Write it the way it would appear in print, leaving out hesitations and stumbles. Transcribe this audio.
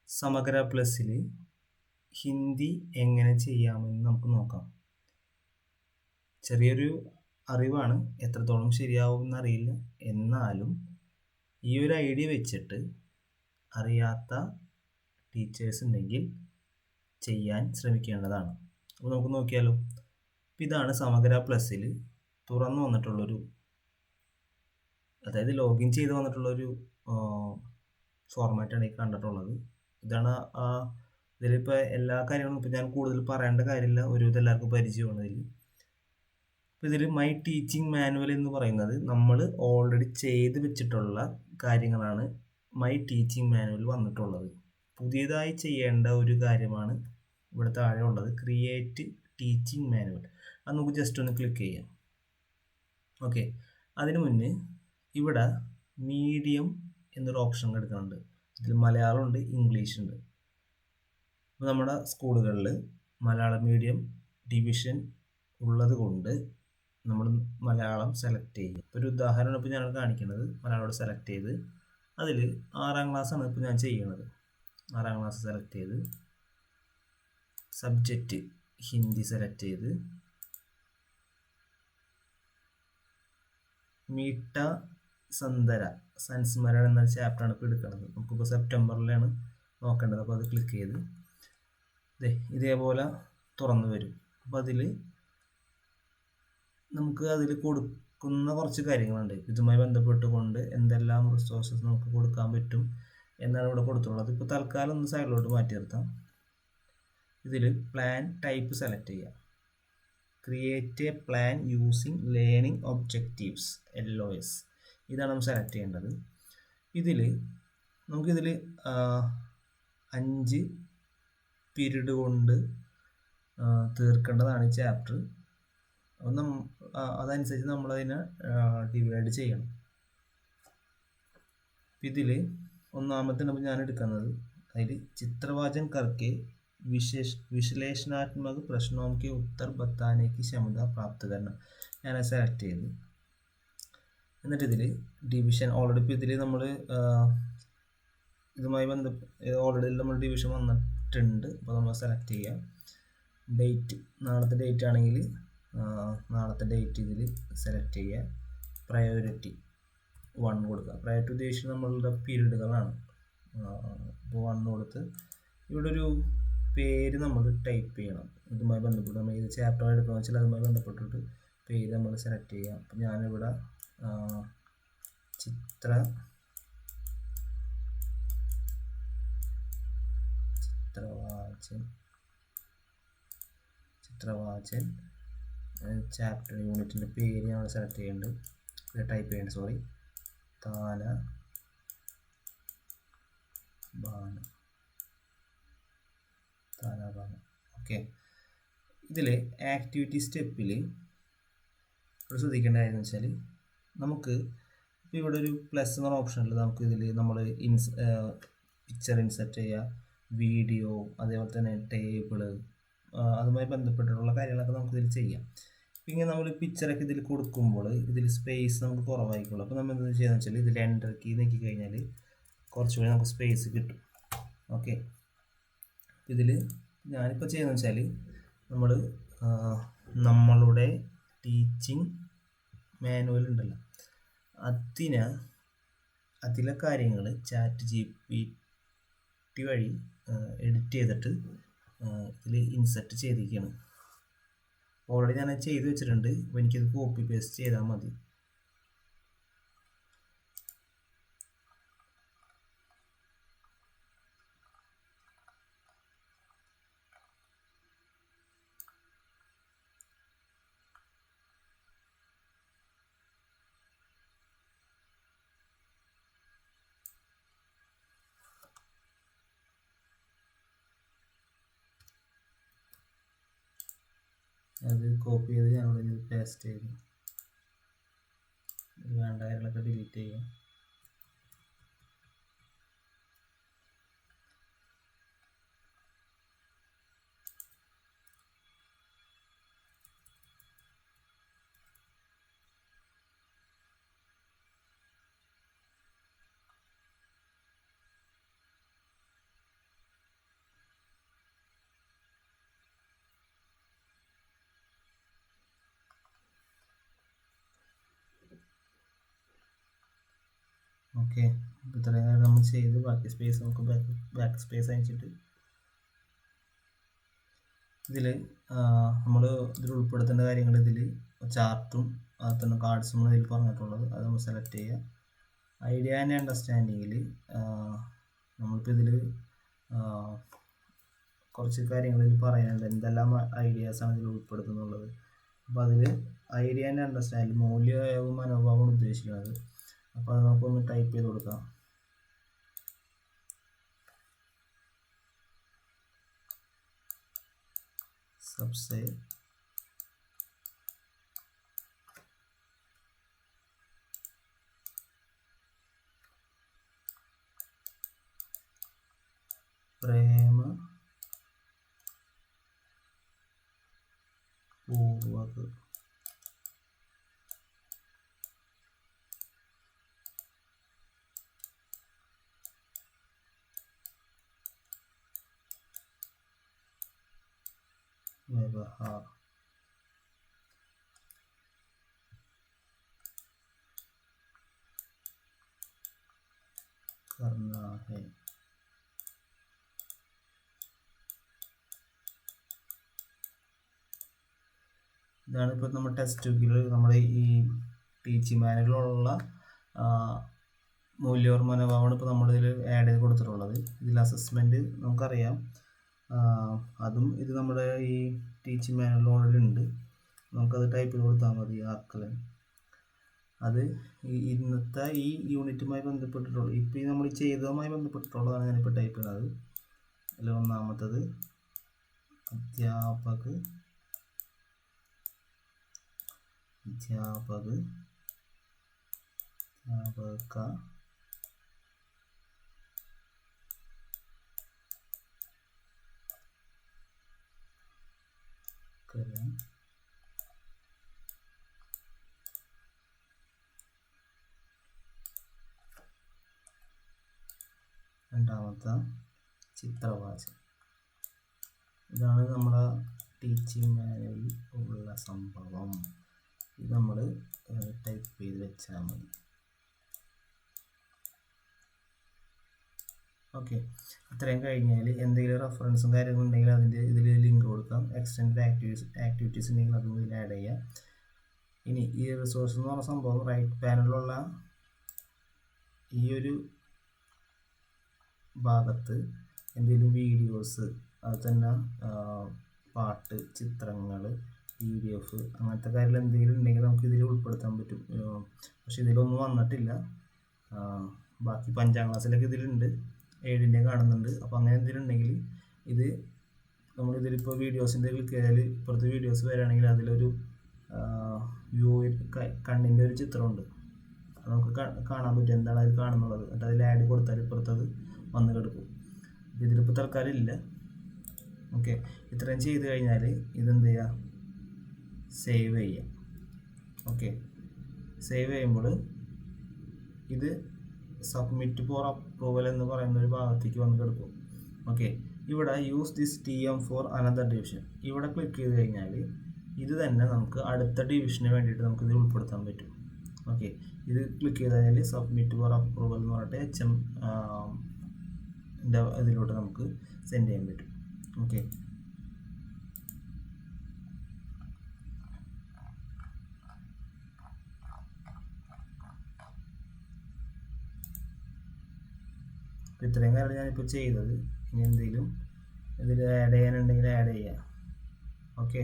സമഗ്ര പ്ലസ്സിൽ ഹിന്ദി എങ്ങനെ ചെയ്യാമെന്ന് നമുക്ക് നോക്കാം. ചെറിയൊരു അറിവാണ്, എത്രത്തോളം ശരിയാവുമെന്ന് അറിയില്ല. എന്നാലും ഈ ഒരു ഐഡിയ വെച്ചിട്ട് അറിയാത്ത ടീച്ചേഴ്സ് ഉണ്ടെങ്കിൽ ചെയ്യാൻ ശ്രമിക്കേണ്ടതാണ്. അപ്പോൾ നമുക്ക് നോക്കിയാലോ. ഇതാണ് സമഗ്ര പ്ലസ്സിൽ തുറന്നു വന്നിട്ടുള്ളൊരു, അതായത് ലോഗിൻ ചെയ്ത് വന്നിട്ടുള്ളൊരു ഫോർമാറ്റാണ് ഈ കണ്ടിട്ടുള്ളത്. ഇതാണ് ഇതിലിപ്പോൾ എല്ലാ കാര്യങ്ങളും ഇപ്പോൾ ഞാൻ കൂടുതൽ പറയേണ്ട കാര്യമില്ല, ഒരുവിധം എല്ലാവർക്കും പരിചയമാണ്. അപ്പോൾ ഇതിൽ മൈ ടീച്ചിങ് മാനുവൽ എന്ന് പറയുന്നത് നമ്മൾ ഓൾറെഡി ചെയ്ത് വെച്ചിട്ടുള്ള കാര്യങ്ങളാണ് മൈ ടീച്ചിങ് മാനുവൽ വന്നിട്ടുള്ളത്. പുതിയതായി ചെയ്യേണ്ട ഒരു കാര്യമാണ് ഇവിടെ താഴെ ഉള്ളത്, ക്രിയേറ്റ് ടീച്ചിങ് മാനുവൽ. അത് നമുക്ക് ജസ്റ്റ് ഒന്ന് ക്ലിക്ക് ചെയ്യാം. ഓക്കെ, അതിനു മുന്നേ ഇവിടെ മീഡിയം എന്നൊരു ഓപ്ഷൻ എടുക്കുന്നുണ്ട്. ഇതിൽ മലയാളമുണ്ട്, ഇംഗ്ലീഷുണ്ട്. അപ്പോൾ നമ്മുടെ സ്കൂളുകളിൽ മലയാളം മീഡിയം ഡിവിഷൻ ഉള്ളത് കൊണ്ട് നമ്മൾ മലയാളം സെലക്ട് ചെയ്യും. ഇപ്പോൾ ഒരു ഉദാഹരണം ഇപ്പോൾ ഞാൻ കാണിക്കുന്നത്, മലയാളം സെലക്ട് ചെയ്ത് അതിൽ 6ാം ക്ലാസ്സാണ് ഇപ്പോൾ ഞാൻ ചെയ്യുന്നത്. 6ാം ക്ലാസ് സെലക്ട് ചെയ്ത് സബ്ജക്റ്റ് ഹിന്ദി സെലക്ട് ചെയ്ത് മീട്ട സന്ദര സംസ്മരൺ എന്ന ചാപ്റ്ററാണ് ഇപ്പോൾ എടുക്കുന്നത്. നമുക്കിപ്പോൾ സെപ്റ്റംബറിലാണ് നോക്കേണ്ടത്. അപ്പോൾ അത് ക്ലിക്ക് ചെയ്ത് ഇതേപോലെ തുറന്നു വരും. അപ്പോൾ നമുക്ക് അതിൽ കൊടുക്കുന്ന കുറച്ച് കാര്യങ്ങളുണ്ട്. ഇതുമായി ബന്ധപ്പെട്ടുകൊണ്ട് എന്തെല്ലാം റിസോഴ്സസ് നമുക്ക് കൊടുക്കാൻ പറ്റും എന്നാണ് ഇവിടെ കൊടുത്തുള്ളത്. ഇപ്പോൾ തൽക്കാലം ഒന്ന് സൈഡിലോട്ട് മാറ്റി നിർത്താം. ഇതിൽ പ്ലാൻ ടൈപ്പ് സെലക്ട് ചെയ്യുക. Create A plan using learning objectives LOS, ഇതാണ് നമ്മൾ സെലക്ട് ചെയ്യേണ്ടത്. നമുക്കിതിൽ 5 പീരീഡ് കൊണ്ട് തീർക്കേണ്ടതാണ് ഈ ചാപ്റ്റർ. അതനുസരിച്ച് നമ്മളതിനെ ഡിവൈഡ് ചെയ്യണം. ഇതിൽ ഒന്നാമത്തെ ഞാൻ എടുക്കുന്നത്, അതിൽ ചിത്രവാചൻ കർക്കെ വിശ്ലേഷണാത്മക പ്രശ്നോं के उत्तर बताने की क्षमता प्राप्त करना, ഞാനത് സെലക്ട് ചെയ്തു. എന്നിട്ട് ഇതിൽ ഡിവിഷൻ ഓൾറെഡി ഇപ്പോൾ ഇതിൽ നമ്മൾ ഇതുമായി ഓൾറെഡി നമ്മൾ ഡിവിഷൻ വന്നിട്ടുണ്ട്. അപ്പോൾ നമ്മൾ സെലക്ട് ചെയ്യാം. ഡേറ്റ്, നാളത്തെ ഡേറ്റ് ആണെങ്കിൽ നാളത്തെ ഡേറ്റ് ഇതിൽ സെലക്ട് ചെയ്യുക. പ്രയോറിറ്റി 1 കൊടുക്കുക. പ്രയോറിറ്റി ഉദ്ദേശിച്ച് നമ്മളുടെ പീരീഡുകളാണ്. അപ്പോൾ 1 കൊടുത്ത് ഇവിടെ ഒരു പേര് നമ്മൾ ടൈപ്പ് ചെയ്യണം. ഇതുമായി ബന്ധപ്പെട്ട് നമ്മൾ ഏത് ചാപ്റ്റർ എടുക്കുകയെന്ന് വെച്ചാൽ അതുമായി ബന്ധപ്പെട്ടിട്ട് പേര് നമ്മൾ സെലക്ട് ചെയ്യാം. അപ്പോൾ ഞാനിവിടെ ചിത്രവാചൻ ചാപ്റ്റർ യൂണിറ്റിൻ്റെ പേര് നമ്മൾ സെലക്ട് ചെയ്യേണ്ടത്, ടൈപ്പ് ചെയ്യേണ്ടത് താനബാന. ഓക്കെ, ഇതിൽ ആക്ടിവിറ്റി സ്റ്റെപ്പിൽ ശ്രദ്ധിക്കേണ്ട കാര്യം എന്ന് വെച്ചാൽ, നമുക്ക് ഇപ്പോൾ ഇവിടെ ഒരു പ്ലസ് എന്ന ഓപ്ഷനിൽ നമുക്ക് ഇതിൽ നമ്മൾ പിക്ചർ ഇൻസെർട്ട് ചെയ്യുക, വീഡിയോ, അതേപോലെ തന്നെ ടേബിള്, അതുമായി ബന്ധപ്പെട്ടിട്ടുള്ള കാര്യങ്ങളൊക്കെ നമുക്കിതിൽ ചെയ്യാം. ഇങ്ങനെ നമ്മൾ പിക്ചറൊക്കെ ഇതിൽ കൊടുക്കുമ്പോൾ ഇതിൽ സ്പേസ് നമുക്ക് കുറവായിരിക്കുള്ളൂ. അപ്പോൾ നമ്മൾ എന്താ ചെയ്യുക വെച്ചാൽ, ഇതിൽ എൻ്റർ കീ നോക്കി കഴിഞ്ഞാൽ കുറച്ചുകൂടി നമുക്ക് സ്പേസ് കിട്ടും. ഓക്കെ, ഇതിൽ ഞാനിപ്പോൾ ചെയ്യുന്നത് വെച്ചാൽ, നമ്മളുടെ ടീച്ചിങ് മാനുവൽ ഉണ്ടല്ലോ, അതിലെ കാര്യങ്ങൾ ChatGPT വഴി എഡിറ്റ് ചെയ്തിട്ട് ഇതിൽ ഇൻസെർട്ട് ചെയ്തിരിക്കുകയാണ്. ഓൾറെഡി ഞാൻ ചെയ്ത് വെച്ചിട്ടുണ്ട്. അപ്പോൾ എനിക്കത് കോപ്പി പേസ്റ്റ് ചെയ്താൽ മതി. അത് കോപ്പി ചെയ്ത് ഞാനിവിടെ പേസ്റ്റ് ചെയ്തു. വേണ്ട കാര്യങ്ങളൊക്കെ ഡിലീറ്റ് ചെയ്യാം. ഓക്കെ, ഇത്രയും കാര്യം നമ്മൾ ചെയ്ത് ബാക്കി സ്പേസ് നമുക്ക് ബാക്ക് സ്പേസ് അയച്ചിട്ട് ഇതിൽ നമ്മൾ ഇതിൽ ഉൾപ്പെടുത്തേണ്ട കാര്യങ്ങൾ ഇതിൽ ചാർട്ടും അതുപോലെ തന്നെ കാർഡ്സും ഇതിൽ പറഞ്ഞിട്ടുള്ളത് അത് നമ്മൾ സെലക്ട് ചെയ്യുക. ഐഡിയ ആൻഡ് അണ്ടർസ്റ്റാൻഡിങ്ങിൽ നമ്മളിപ്പോൾ ഇതിൽ കുറച്ച് കാര്യങ്ങൾ ഇതിൽ പറയാനുണ്ട്, എന്തെല്ലാം ഐഡിയാസാണ് ഇതിൽ ഉൾപ്പെടുത്തുന്നുള്ളത്. അപ്പോൾ അതിൽ ഐഡിയ ആൻഡ് അണ്ടർസ്റ്റാൻഡിങ് മൂല്യവും മനോഭാവമാണ് ഉദ്ദേശിക്കുന്നത്. അപ്പോൾ അത് നമുക്കൊന്ന് ടൈപ്പ് ചെയ്ത് കൊടുക്കാം. സബ്സെറ്റ് പ്രേമ പൂർവക व्यवहार करना है. ഇതാണ് ഇപ്പോൾ നമ്മൾ ടെക്സ്റ്റ് ബുക്കിൽ നമ്മുടെ ഈ ടീച്ചിങ് മാനുവലിലുള്ള മൂല്യവും മനോഭാവമാണ് ഇപ്പോൾ നമ്മളിതിൽ ആഡ് ചെയ്ത് കൊടുത്തിട്ടുള്ളത്. ഇതിൽ അസസ്മെൻറ്റ് നമുക്കറിയാം, അതും ഇത് നമ്മുടെ ഈ ടീച്ചിങ് മാനുവൽ ഓൾറെഡി ഉണ്ട്. നമുക്കത് ടൈപ്പ് ചെയ്ത് കൊടുത്താൽ മതി. ആക്കലൻ അത് ഇന്നത്തെ ഈ യൂണിറ്റുമായി ബന്ധപ്പെട്ടിട്ടുള്ളൂ, ഇപ്പോൾ ഈ നമ്മൾ ചെയ്തതുമായി ബന്ധപ്പെട്ടിട്ടുള്ളതാണ് ഞാനിപ്പോൾ ടൈപ്പ് ചെയ്യുന്നത്. അതിൽ ഒന്നാമത്തത് അധ്യാപക രണ്ടാമത്തെ ചിത്രവാചകം. ഇതാണ് നമ്മുടെ ടീച്ചിങ് മാനുവലിൽ ഉള്ള സംഭവം. ഇത് നമ്മൾ ടൈപ്പ് ചെയ്ത് വെച്ചാൽ മതി. ഓക്കെ, ഇത്രയും കഴിഞ്ഞാൽ എന്തെങ്കിലും റെഫറൻസും കാര്യങ്ങളും ഉണ്ടെങ്കിൽ അതിൻ്റെ ഇതിൽ ലിങ്ക് കൊടുക്കാം. എക്സ്റ്റൻഡ് ആക്ടിവിറ്റീസ് ഉണ്ടെങ്കിൽ അതും ഇതിൽ ആഡ് ചെയ്യാം. ഇനി ഈ റിസോഴ്സ് എന്ന് പറഞ്ഞ സംഭവം റൈറ്റ് പാനലിലുള്ള ഈ ഒരു ഭാഗത്ത് എന്തെങ്കിലും വീഡിയോസ്, അത് തന്നെ പാട്ട്, ചിത്രങ്ങൾ, PDF അങ്ങനത്തെ കാര്യങ്ങൾ എന്തെങ്കിലും ഉണ്ടെങ്കിൽ നമുക്ക് ഇതിൽ ഉൾപ്പെടുത്താൻ പറ്റും. പക്ഷെ ഇതിലൊന്നും വന്നിട്ടില്ല. ബാക്കി 5ാം ക്ലാസ്സിലൊക്കെ ഇതിലുണ്ട്, 7ൻ്റെ കാണുന്നുണ്ട്. അപ്പോൾ അങ്ങനെ എന്തെങ്കിലും ഉണ്ടെങ്കിൽ ഇത് നമ്മളിതിലിപ്പോൾ വീഡിയോസിൻ്റെ ക്ലിക്ക് ചെയ്താൽ ഇപ്പുറത്ത് വീഡിയോസ് വരികയാണെങ്കിൽ അതിലൊരു വ്യൂ കണ്ണിൻ്റെ ഒരു ചിത്രമുണ്ട്, അത് നമുക്ക് കാണാൻ പറ്റും എന്താണ് അതിൽ കാണുന്നുള്ളത്. എന്നിട്ട് അതിൽ ആഡ് കൊടുത്താൽ ഇപ്പുറത്തത് വന്ന് കിടക്കും. ഇതിലിപ്പോൾ തൽക്കാലം ഇല്ല. ഓക്കെ, ഇത്രയും ചെയ്ത് കഴിഞ്ഞാൽ ഇതെന്ത് ചെയ്യുക, സേവ് ചെയ്യുക. ഓക്കെ, സേവ് ചെയ്യുമ്പോൾ ഇത് സബ്മിറ്റ് ഫോർ അപ്രൂവൽ എന്ന് പറയുന്ന ഒരു ഭാഗത്തേക്ക് വന്ന് കിടക്കും. ഓക്കെ, ഇവിടെ use this TM for another division ഇവിടെ ക്ലിക്ക് ചെയ്ത് കഴിഞ്ഞാൽ ഇത് തന്നെ നമുക്ക് അടുത്ത ഡിവിഷന് വേണ്ടിയിട്ട് നമുക്ക് ഇത് ഉൾപ്പെടുത്താൻ പറ്റും. ഓക്കെ, ഇത് ക്ലിക്ക് ചെയ്ത് കഴിഞ്ഞാൽ സബ്മിറ്റ് ഫോർ അപ്രൂവൽ എന്ന് പറഞ്ഞിട്ട് HM ഇതിലോട്ട് നമുക്ക് സെൻഡ് ചെയ്യാൻ പറ്റും. ഓക്കെ, ഇത്രയും കാര്യം ഞാനിപ്പോൾ ചെയ്തത്. ഇനി എന്തെങ്കിലും ഇതിൽ ആഡ് ചെയ്യാനുണ്ടെങ്കിൽ ആഡ് ചെയ്യാം. ഓക്കെ.